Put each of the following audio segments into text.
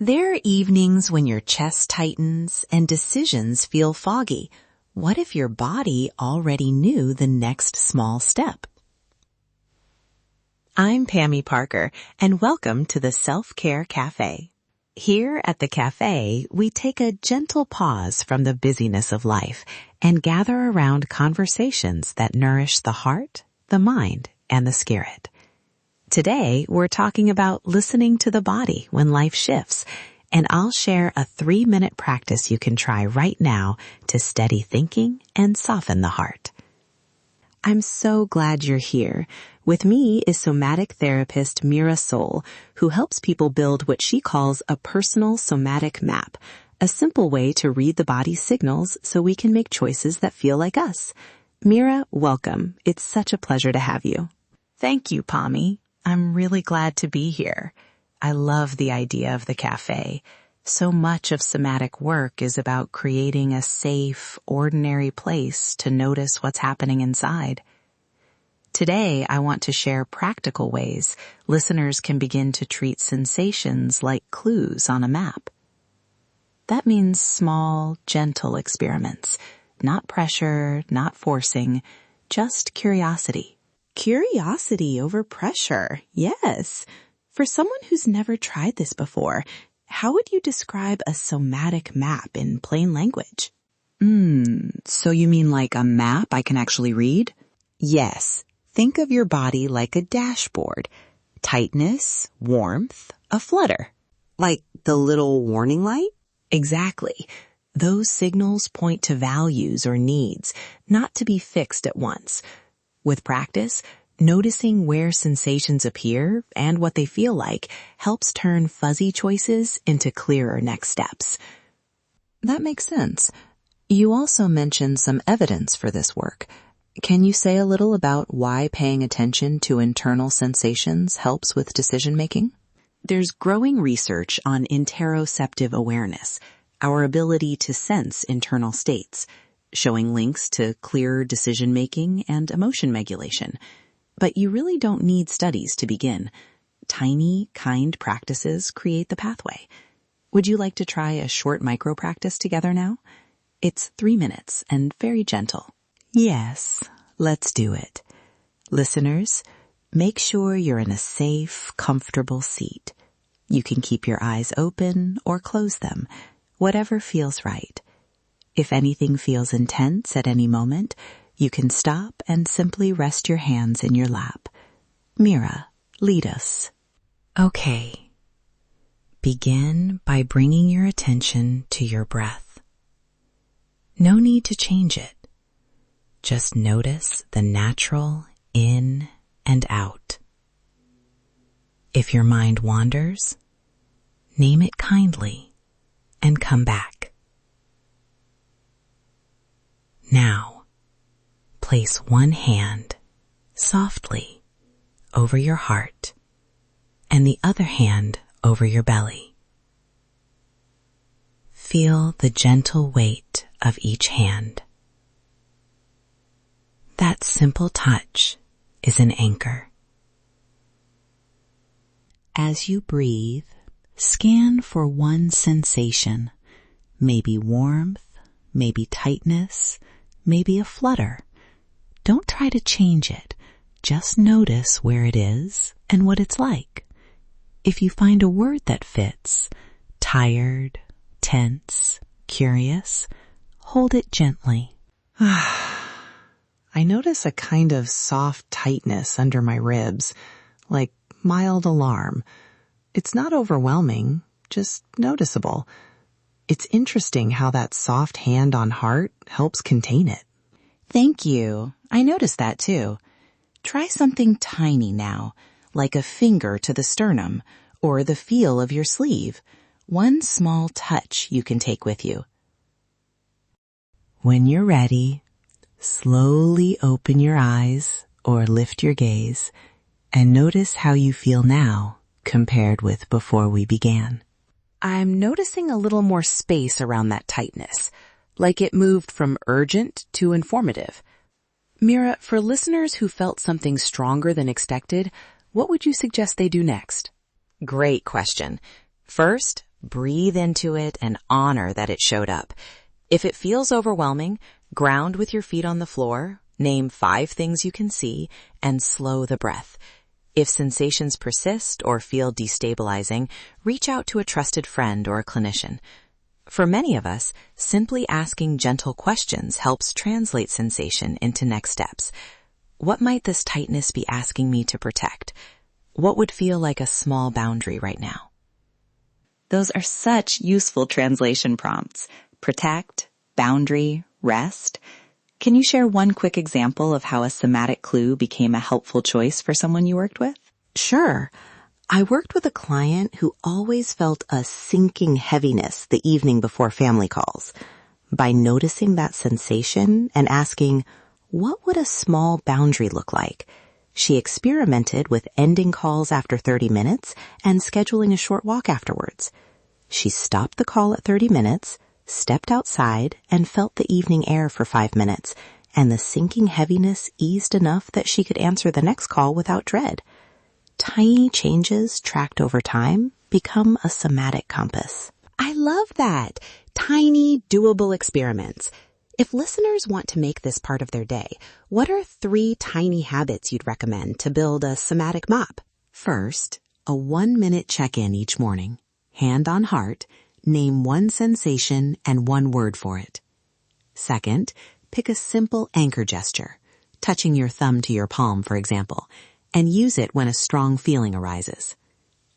There are evenings when your chest tightens and decisions feel foggy. What if your body already knew the next small step? I'm Pammy Parker, and welcome to the Self-Care Cafe. Here at the cafe, we take a gentle pause from the busyness of life and gather around conversations that nourish the heart, the mind, and the spirit. Today, we're talking about listening to the body when life shifts, and I'll share a 3-minute practice you can try right now to steady thinking and soften the heart. I'm so glad you're here. With me is somatic therapist Mira Soul, who helps people build what she calls a personal somatic map, a simple way to read the body's signals so we can make choices that feel like us. Mira, welcome. It's such a pleasure to have you. Thank you, Pammy. I'm really glad to be here. I love the idea of the cafe. So much of somatic work is about creating a safe, ordinary place to notice what's happening inside. Today, I want to share practical ways listeners can begin to treat sensations like clues on a map. That means small, gentle experiments. Not pressure, not forcing, just curiosity. Curiosity over pressure, yes. For someone who's never tried this before, how would you describe a somatic map in plain language? So you mean like a map I can actually read? Yes. Think of your body like a dashboard. Tightness, warmth, a flutter. Like the little warning light? Exactly. Those signals point to values or needs, not to be fixed at once. With practice, noticing where sensations appear and what they feel like helps turn fuzzy choices into clearer next steps. That makes sense. You also mentioned some evidence for this work. Can you say a little about why paying attention to internal sensations helps with decision-making? There's growing research on interoceptive awareness, our ability to sense internal states, showing links to clearer decision-making and emotion regulation. But you really don't need studies to begin. Tiny, kind practices create the pathway. Would you like to try a short micro-practice together now? It's 3 minutes and very gentle. Yes, let's do it. Listeners, make sure you're in a safe, comfortable seat. You can keep your eyes open or close them, whatever feels right. If anything feels intense at any moment, you can stop and simply rest your hands in your lap. Mira, lead us. Okay. Begin by bringing your attention to your breath. No need to change it. Just notice the natural in and out. If your mind wanders, name it kindly and come back. Now, place one hand softly over your heart and the other hand over your belly. Feel the gentle weight of each hand. That simple touch is an anchor. As you breathe, scan for one sensation, maybe warmth, maybe tightness, maybe a flutter. Don't try to change it. Just notice where it is and what it's like. If you find a word that fits, tired, tense, curious, hold it gently. I notice a kind of soft tightness under my ribs, like mild alarm. It's not overwhelming, just noticeable. It's interesting how that soft hand on heart helps contain it. Thank you. I noticed that too. Try something tiny now, like a finger to the sternum or the feel of your sleeve. One small touch you can take with you. When you're ready, slowly open your eyes or lift your gaze and notice how you feel now compared with before we began. I'm noticing a little more space around that tightness, like it moved from urgent to informative. Mira, for listeners who felt something stronger than expected, what would you suggest they do next? Great question. First, Breathe into it and honor that it showed up. If it feels overwhelming, ground with your feet on the floor, name 5 things you can see, and slow the breath. If sensations persist or feel destabilizing, reach out to a trusted friend or a clinician. For many of us, simply asking gentle questions helps translate sensation into next steps. What might this tightness be asking me to protect? What would feel like a small boundary right now? Those are such useful translation prompts. Protect, boundary, rest. Can you share one quick example of how a somatic clue became a helpful choice for someone you worked with? Sure. I worked with a client who always felt a sinking heaviness the evening before family calls. By noticing that sensation and asking, what would a small boundary look like? She experimented with ending calls after 30 minutes and scheduling a short walk afterwards. She stopped the call at 30 minutes, stepped outside, and felt the evening air for 5 minutes, and the sinking heaviness eased enough that she could answer the next call without dread. Tiny changes tracked over time become a somatic compass. I love that. Tiny, doable experiments. If listeners want to make this part of their day, what are 3 tiny habits you'd recommend to build a somatic mop? First, a 1-minute check-in each morning. Hand on heart, name 1 sensation and 1 word for it. Second, pick a simple anchor gesture, touching your thumb to your palm, for example, and use it when a strong feeling arises.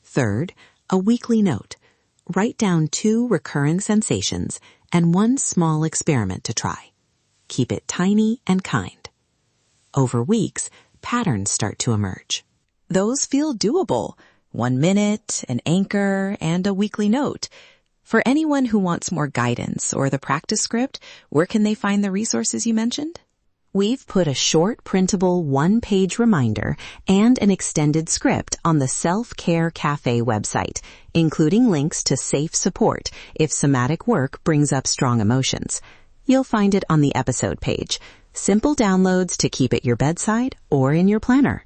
Third, a weekly note. Write down 2 recurring sensations and 1 small experiment to try. Keep it tiny and kind. Over weeks, patterns start to emerge. Those feel doable. 1 minute, an anchor, and a weekly note. For anyone who wants more guidance or the practice script, where can they find the resources you mentioned? We've put a short printable 1-page reminder and an extended script on the Self-Care Cafe website, including links to safe support if somatic work brings up strong emotions. You'll find it on the episode page. Simple downloads to keep at your bedside or in your planner.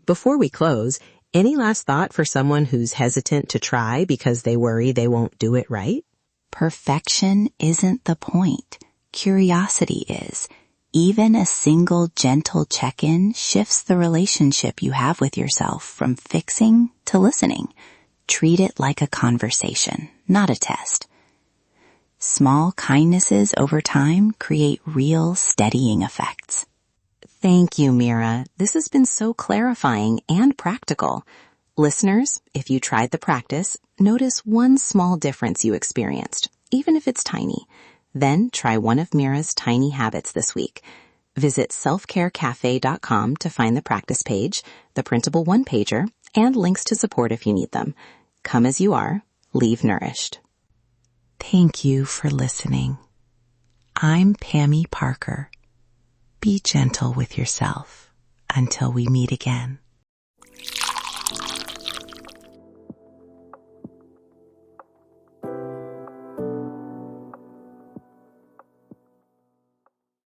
Before we close, any last thought for someone who's hesitant to try because they worry they won't do it right? Perfection isn't the point. Curiosity is. Even a single gentle check-in shifts the relationship you have with yourself from fixing to listening. Treat it like a conversation, not a test. Small kindnesses over time create real steadying effects. Thank you, Mira. This has been so clarifying and practical. Listeners, if you tried the practice, notice 1 small difference you experienced, even if it's tiny. Then try one of Mira's tiny habits this week. Visit selfcarecafe.com to find the practice page, the printable 1-pager, and links to support if you need them. Come as you are, leave nourished. Thank you for listening. I'm Pammy Parker. Be gentle with yourself until we meet again.